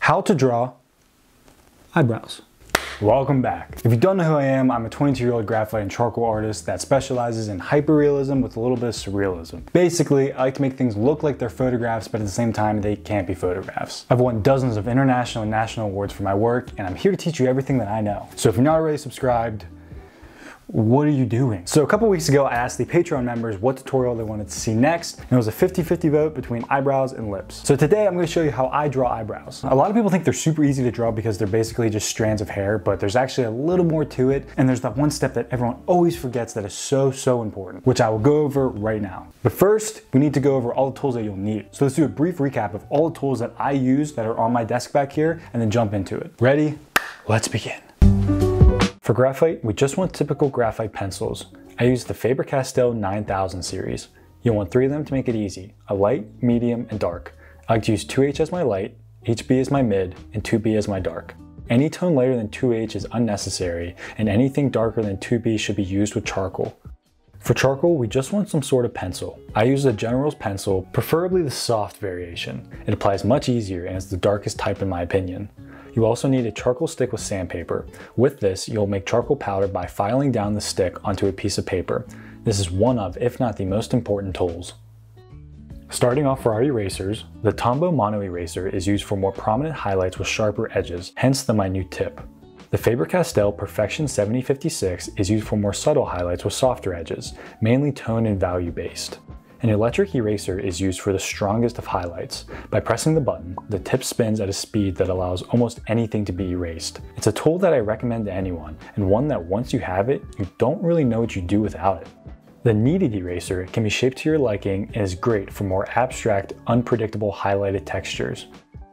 How to draw eyebrows. Welcome back. If you don't know who I am, I'm a 22-year-old graphite and charcoal artist that specializes in hyperrealism with a little bit of surrealism. Basically, I like to make things look like they're photographs, but at the same time, they can't be photographs. I've won dozens of international and national awards for my work, and I'm here to teach you everything that I know. So if you're not already subscribed, what are you doing? So a couple weeks ago, I asked the Patreon members what tutorial they wanted to see next, and it was a 50-50 vote between eyebrows and lips. So today I'm going to show you how I draw eyebrows. A lot of people think they're super easy to draw because they're basically just strands of hair, but there's actually a little more to it, and there's that one step that everyone always forgets that is so important, which I will go over right now. But first, we need to go over all the tools that you'll need. So let's do a brief recap of all the tools that I use that are on my desk back here, and then jump into it. Ready? Let's begin. For graphite, we just want typical graphite pencils. I use the Faber-Castell 9000 series. You'll want 3 of them to make it easy, a light, medium, and dark. I like to use 2H as my light, HB as my mid, and 2B as my dark. Any tone lighter than 2H is unnecessary, and anything darker than 2B should be used with charcoal. For charcoal, we just want some sort of pencil. I use the General's pencil, preferably the soft variation. It applies much easier and is the darkest type in my opinion. You also need a charcoal stick with sandpaper. With this, you'll make charcoal powder by filing down the stick onto a piece of paper. This is one of, if not the most important tools. Starting off for our erasers, the Tombow Mono Eraser is used for more prominent highlights with sharper edges, hence the minute tip. The Faber-Castell Perfection 7056 is used for more subtle highlights with softer edges, mainly tone and value based. An electric eraser is used for the strongest of highlights. By pressing the button, the tip spins at a speed that allows almost anything to be erased. It's a tool that I recommend to anyone, and one that once you have it, you don't really know what you do without it. The kneaded eraser can be shaped to your liking and is great for more abstract, unpredictable highlighted textures.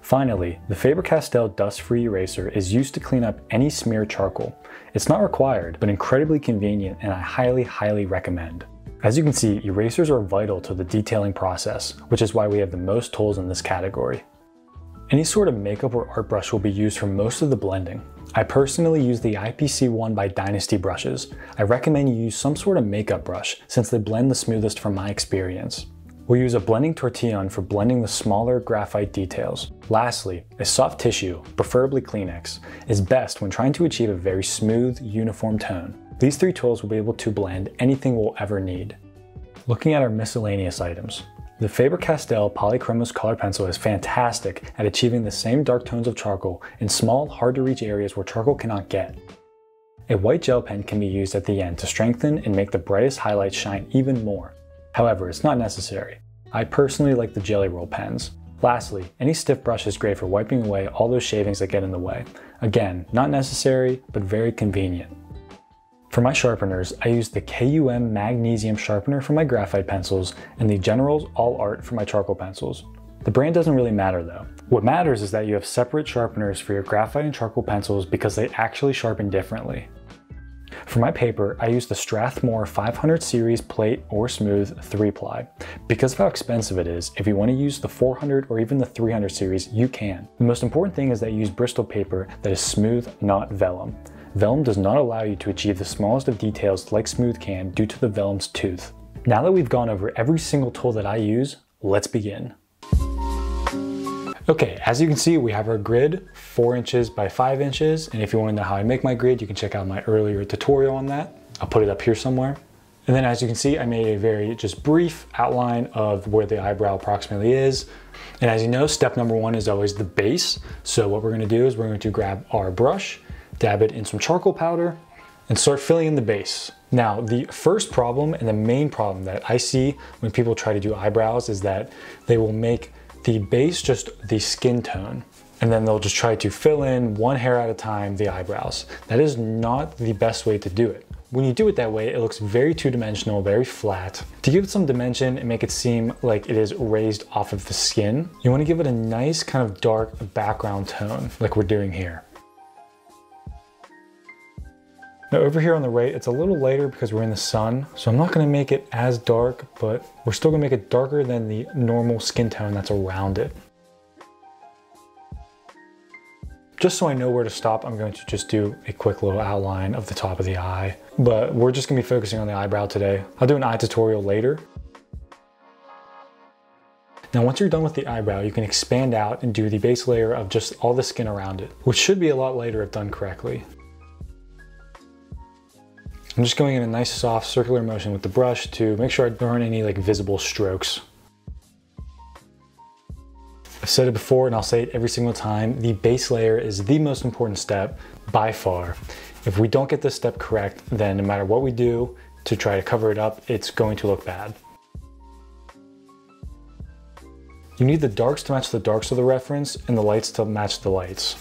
Finally, the Faber-Castell Dust-Free Eraser is used to clean up any smeared charcoal. It's not required, but incredibly convenient, and I highly recommend. As you can see, erasers are vital to the detailing process, which is why we have the most tools in this category. Any sort of makeup or art brush will be used for most of the blending. I personally use the IPC1 by Dynasty brushes. I recommend you use some sort of makeup brush since they blend the smoothest from my experience. We'll use a blending tortillon for blending the smaller graphite details. Lastly, a soft tissue, preferably Kleenex, is best when trying to achieve a very smooth, uniform tone. These 3 tools will be able to blend anything we'll ever need. Looking at our miscellaneous items, the Faber-Castell Polychromos color pencil is fantastic at achieving the same dark tones of charcoal in small, hard to reach areas where charcoal cannot get. A white gel pen can be used at the end to strengthen and make the brightest highlights shine even more. However, it's not necessary. I personally like the Jelly Roll pens. Lastly, any stiff brush is great for wiping away all those shavings that get in the way. Again, not necessary, but very convenient. For my sharpeners, I use the KUM Magnesium Sharpener for my graphite pencils and the General's All Art for my charcoal pencils. The brand doesn't really matter though. What matters is that you have separate sharpeners for your graphite and charcoal pencils because they actually sharpen differently. For my paper, I use the Strathmore 500 series plate or smooth 3-ply. Because of how expensive it is, if you want to use the 400 or even the 300 series, you can. The most important thing is that you use Bristol paper that is smooth, not vellum. Vellum does not allow you to achieve the smallest of details like smooth can due to the vellum's tooth. Now that we've gone over every single tool that I use, let's begin. Okay, as you can see, we have our grid, 4 inches by 5 inches, and if you want to know how I make my grid, you can check out my earlier tutorial on that. I'll put it up here somewhere. And then as you can see, I made a very just brief outline of where the eyebrow approximately is. And as you know, step number 1 is always the base. So what we're going to do is we're going to grab our brush, dab it in some charcoal powder, and start filling in the base. Now, the first problem and the main problem that I see when people try to do eyebrows is that they will make the base just the skin tone, and then they'll just try to fill in one hair at a time the eyebrows. That is not the best way to do it. When you do it that way, it looks very two-dimensional, very flat. To give it some dimension and make it seem like it is raised off of the skin, you want to give it a nice kind of dark background tone like we're doing here. Now over here on the right, it's a little lighter because we're in the sun, so I'm not going to make it as dark, but we're still going to make it darker than the normal skin tone that's around it. Just so I know where to stop, I'm going to just do a quick little outline of the top of the eye, but we're just going to be focusing on the eyebrow today. I'll do an eye tutorial later. Now once you're done with the eyebrow, you can expand out and do the base layer of just all the skin around it, which should be a lot lighter if done correctly. I'm just going in a nice soft circular motion with the brush to make sure there aren't any like visible strokes. I've said it before and I'll say it every single time, the base layer is the most important step by far. If we don't get this step correct, then no matter what we do to try to cover it up, it's going to look bad. You need the darks to match the darks of the reference and the lights to match the lights.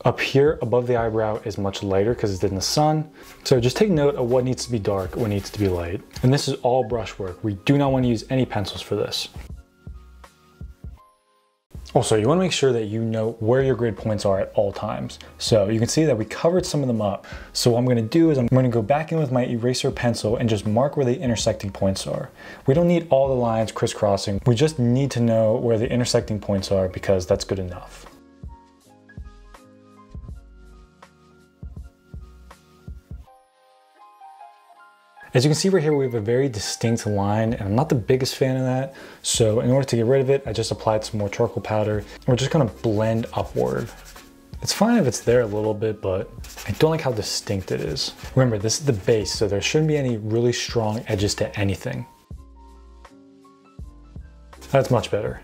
Up here above the eyebrow is much lighter because it's in the sun. So just take note of what needs to be dark, what needs to be light. And this is all brushwork. We do not want to use any pencils for this. Also, you want to make sure that you know where your grid points are at all times. So you can see that we covered some of them up. So what I'm going to do is I'm going to go back in with my eraser pencil and just mark where the intersecting points are. We don't need all the lines crisscrossing. We just need to know where the intersecting points are because that's good enough. As you can see right here, we have a very distinct line and I'm not the biggest fan of that. So in order to get rid of it, I just applied some more charcoal powder. We're just gonna blend upward. It's fine if it's there a little bit, but I don't like how distinct it is. Remember, this is the base, so there shouldn't be any really strong edges to anything. That's much better.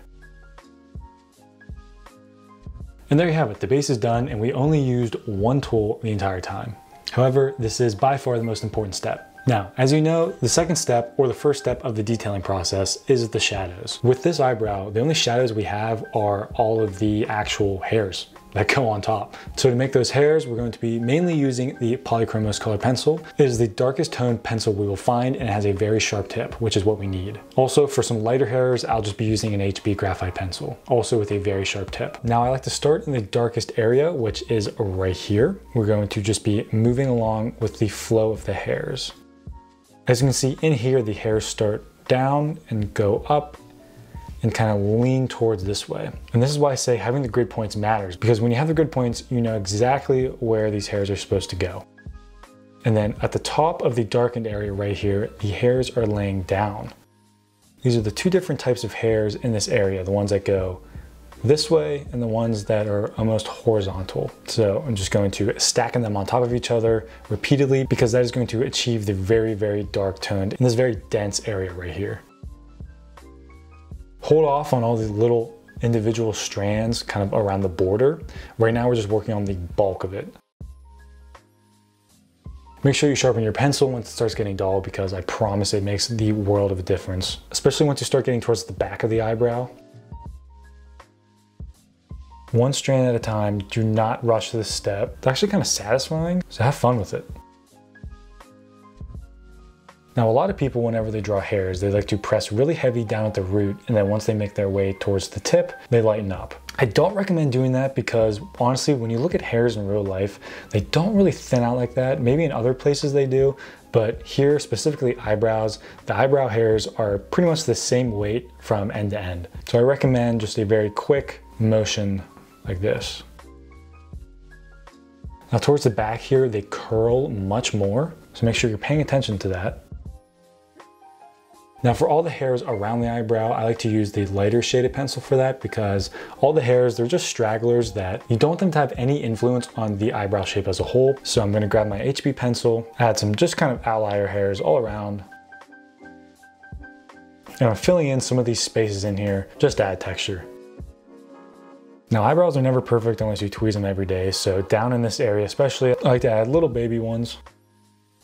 And there you have it, the base is done and we only used one tool the entire time. However, this is by far the most important step. Now, as you know, the second step or the first step of the detailing process is the shadows. With this eyebrow, the only shadows we have are all of the actual hairs that go on top. So to make those hairs, we're going to be mainly using the Polychromos color pencil. It is the darkest toned pencil we will find and it has a very sharp tip, which is what we need. Also, for some lighter hairs, I'll just be using an HB graphite pencil, also with a very sharp tip. Now I like to start in the darkest area, which is right here. We're going to just be moving along with the flow of the hairs. As you can see in here, the hairs start down and go up and kind of lean towards this way. And this is why I say having the grid points matters, because when you have the grid points, you know exactly where these hairs are supposed to go. And then at the top of the darkened area right here, the hairs are laying down. These are the two different types of hairs in this area, the ones that go this way and the ones that are almost horizontal. So I'm just going to stacking them on top of each other repeatedly because that is going to achieve the very, very dark toned in this very dense area right here. Hold off on all the little individual strands kind of around the border. Right now we're just working on the bulk of it. Make sure you sharpen your pencil once it starts getting dull because I promise it makes the world of a difference, especially once you start getting towards the back of the eyebrow. One strand at a time, do not rush this step. It's actually kind of satisfying, so have fun with it. Now, a lot of people, whenever they draw hairs, they like to press really heavy down at the root, and then once they make their way towards the tip, they lighten up. I don't recommend doing that because honestly, when you look at hairs in real life, they don't really thin out like that. Maybe in other places they do, but here, specifically eyebrows, the eyebrow hairs are pretty much the same weight from end to end. So I recommend just a very quick motion like this. Now towards the back here, they curl much more, so make sure you're paying attention to that. Now for all the hairs around the eyebrow, I like to use the lighter shaded pencil for that because all the hairs, they're just stragglers that you don't want them to have any influence on the eyebrow shape as a whole. So I'm gonna grab my HB pencil, add some just kind of outlier hairs all around. And I'm filling in some of these spaces in here just to add texture. Now eyebrows are never perfect unless you tweeze them every day, so down in this area especially, I like to add little baby ones.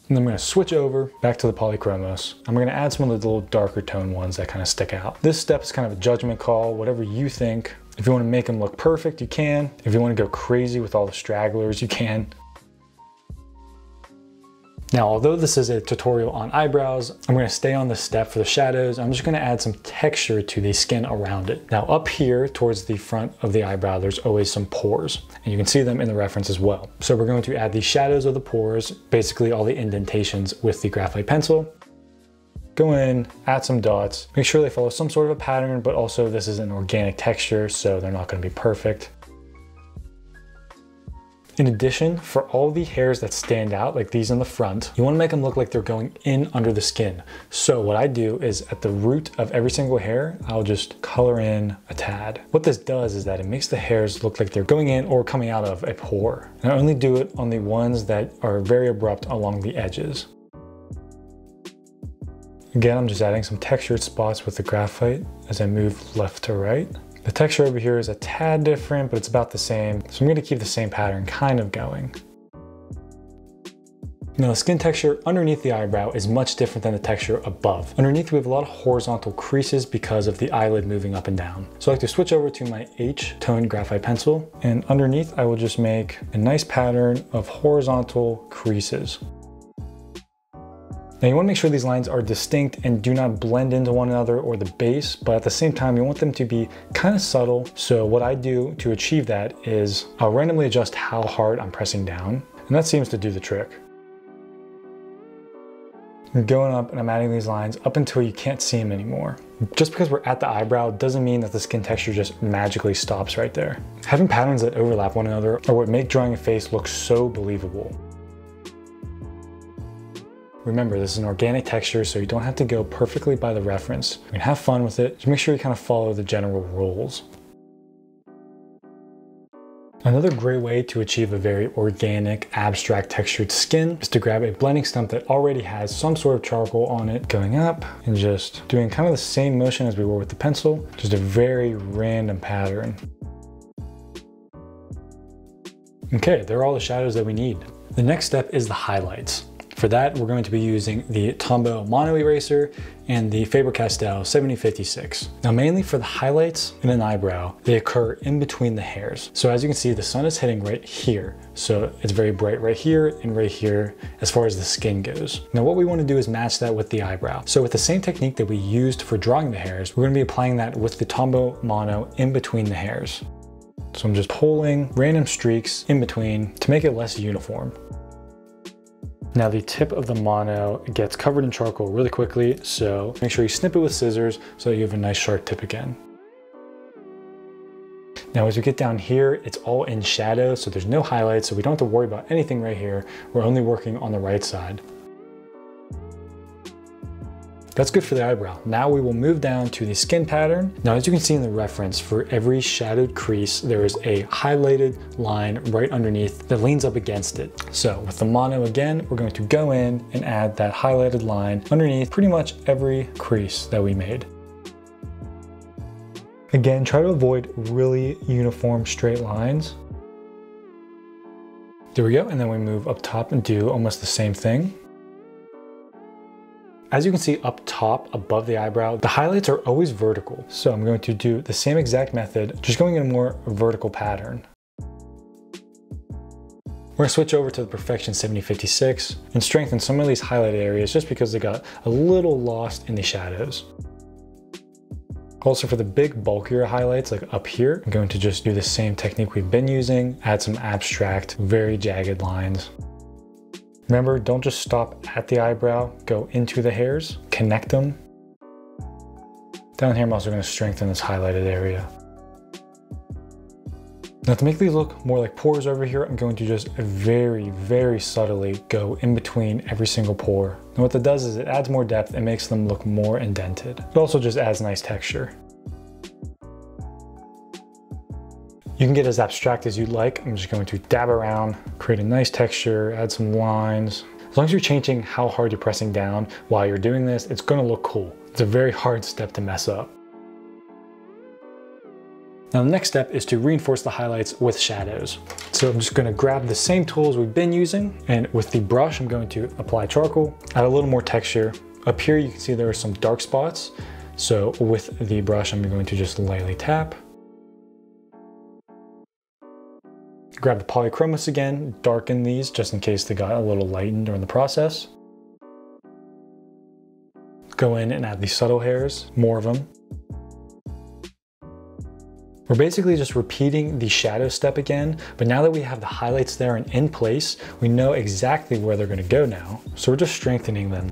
And then I'm going to switch over back to the Polychromos. I'm going to add some of the little darker tone ones that kind of stick out. This step is kind of a judgment call, whatever you think. If you want to make them look perfect, you can. If you want to go crazy with all the stragglers, you can. Now, although this is a tutorial on eyebrows, I'm going to stay on this step for the shadows. I'm just going to add some texture to the skin around it. Now up here towards the front of the eyebrow, there's always some pores and you can see them in the reference as well. So we're going to add the shadows of the pores, basically all the indentations with the graphite pencil. Go in, add some dots, make sure they follow some sort of a pattern, but also this is an organic texture, so they're not going to be perfect. In addition, for all the hairs that stand out, like these in the front, you want to make them look like they're going in under the skin. So what I do is at the root of every single hair, I'll just color in a tad. What this does is that it makes the hairs look like they're going in or coming out of a pore. And I only do it on the ones that are very abrupt along the edges. Again, I'm just adding some textured spots with the graphite as I move left to right. The texture over here is a tad different, but it's about the same. So I'm going to keep the same pattern kind of going. Now the skin texture underneath the eyebrow is much different than the texture above. Underneath we have a lot of horizontal creases because of the eyelid moving up and down. So I like to switch over to my H-tone graphite pencil, and underneath I will just make a nice pattern of horizontal creases. Now you want to make sure these lines are distinct and do not blend into one another or the base, but at the same time you want them to be kind of subtle. So what I do to achieve that is I'll randomly adjust how hard I'm pressing down, and that seems to do the trick. I'm going up and I'm adding these lines up until you can't see them anymore. Just because we're at the eyebrow doesn't mean that the skin texture just magically stops right there. Having patterns that overlap one another are what make drawing a face look so believable. Remember, this is an organic texture, so you don't have to go perfectly by the reference. You can have fun with it, just make sure you kind of follow the general rules. Another great way to achieve a very organic, abstract textured skin is to grab a blending stump that already has some sort of charcoal on it, going up and just doing kind of the same motion as we were with the pencil, just a very random pattern. Okay, there are all the shadows that we need. The next step is the highlights. For that, we're going to be using the Tombow Mono Eraser and the Faber-Castell 7056. Now, mainly for the highlights in an eyebrow, they occur in between the hairs. So as you can see, the sun is hitting right here. So it's very bright right here and right here as far as the skin goes. Now, what we want to do is match that with the eyebrow. So with the same technique that we used for drawing the hairs, we're going to be applying that with the Tombow Mono in between the hairs. So I'm just pulling random streaks in between to make it less uniform. Now the tip of the mono gets covered in charcoal really quickly, so make sure you snip it with scissors so that you have a nice sharp tip again. Now as we get down here, it's all in shadow, so there's no highlights, so we don't have to worry about anything right here. We're only working on the right side. That's good for the eyebrow. Now we will move down to the skin pattern. Now, as you can see in the reference, for every shadowed crease, there is a highlighted line right underneath that leans up against it. So with the mono again, we're going to go in and add that highlighted line underneath pretty much every crease that we made. Again, try to avoid really uniform straight lines. There we go, and then we move up top and do almost the same thing. As you can see up top above the eyebrow, the highlights are always vertical. So I'm going to do the same exact method, just going in a more vertical pattern. We're gonna switch over to the Perfection 7056 and strengthen some of these highlighted areas just because they got a little lost in the shadows. Also for the big bulkier highlights like up here, I'm going to just do the same technique we've been using, add some abstract, very jagged lines. Remember, don't just stop at the eyebrow, go into the hairs, connect them. Down here, I'm also going to strengthen this highlighted area. Now to make these look more like pores over here, I'm going to just very, very subtly go in between every single pore. And what that does is it adds more depth and makes them look more indented. It also just adds nice texture. You can get as abstract as you'd like. I'm just going to dab around, create a nice texture, add some lines. As long as you're changing how hard you're pressing down while you're doing this, it's gonna look cool. It's a very hard step to mess up. Now the next step is to reinforce the highlights with shadows. So I'm just gonna grab the same tools we've been using, and with the brush, I'm going to apply charcoal, add a little more texture. Up here, you can see there are some dark spots. So with the brush, I'm going to just lightly tap. Grab the polychromos again, darken these just in case they got a little lightened during the process. Go in and add the subtle hairs, more of them. We're basically just repeating the shadow step again, but now that we have the highlights there and in place, we know exactly where they're gonna go now. So we're just strengthening them.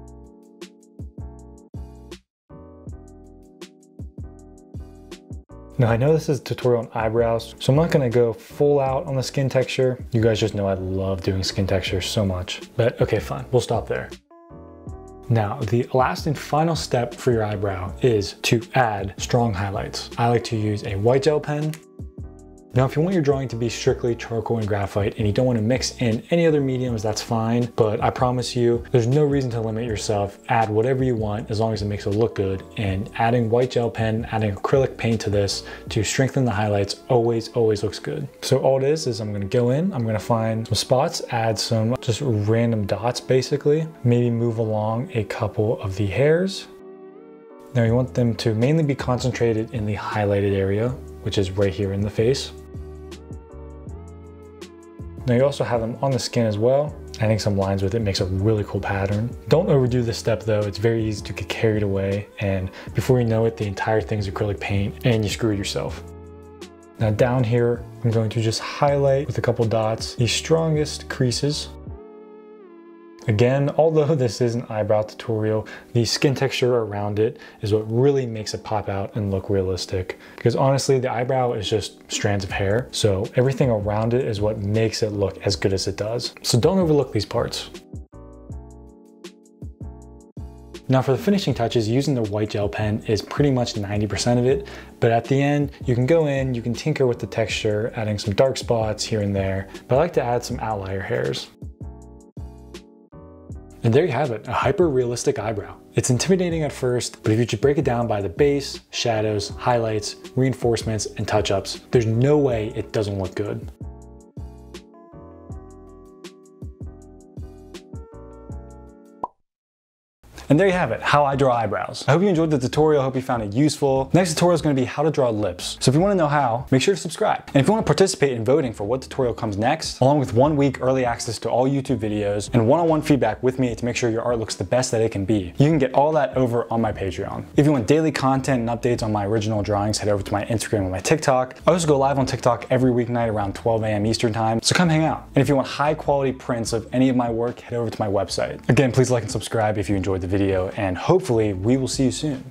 Now I know this is a tutorial on eyebrows, so I'm not gonna go full out on the skin texture. You guys just know I love doing skin texture so much. But okay, fine, we'll stop there. Now, the last and final step for your eyebrow is to add strong highlights. I like to use a white gel pen. Now, if you want your drawing to be strictly charcoal and graphite and you don't want to mix in any other mediums, that's fine. But I promise you, there's no reason to limit yourself. Add whatever you want as long as it makes it look good. And adding white gel pen, adding acrylic paint to this to strengthen the highlights always looks good. So all it is I'm going to go in, I'm going to find some spots, add some just random dots basically, maybe move along a couple of the hairs. Now you want them to mainly be concentrated in the highlighted area, which is right here in the face. Now you also have them on the skin as well. Adding some lines with it makes a really cool pattern. Don't overdo this step though, it's very easy to get carried away, and before you know it, the entire thing's acrylic paint and you screwed yourself. Now down here, I'm going to just highlight with a couple dots the strongest creases. Again, although this is an eyebrow tutorial, the skin texture around it is what really makes it pop out and look realistic. Because honestly, the eyebrow is just strands of hair, so everything around it is what makes it look as good as it does. So don't overlook these parts. Now for the finishing touches, using the white gel pen is pretty much 90% of it, but at the end, you can go in, you can tinker with the texture, adding some dark spots here and there, but I like to add some outlier hairs. And there you have it, a hyper-realistic eyebrow. It's intimidating at first, but if you just break it down by the base, shadows, highlights, reinforcements, and touch-ups, there's no way it doesn't look good. And there you have it, how I draw eyebrows. I hope you enjoyed the tutorial, I hope you found it useful. Next tutorial is gonna be how to draw lips. So if you wanna know how, make sure to subscribe. And if you wanna participate in voting for what tutorial comes next, along with 1 week early access to all YouTube videos and one-on-one feedback with me to make sure your art looks the best that it can be, you can get all that over on my Patreon. If you want daily content and updates on my original drawings, head over to my Instagram and my TikTok. I also go live on TikTok every weeknight around 12 a.m. Eastern time, so come hang out. And if you want high quality prints of any of my work, head over to my website. Again, please like and subscribe if you enjoyed the video, and hopefully we will see you soon.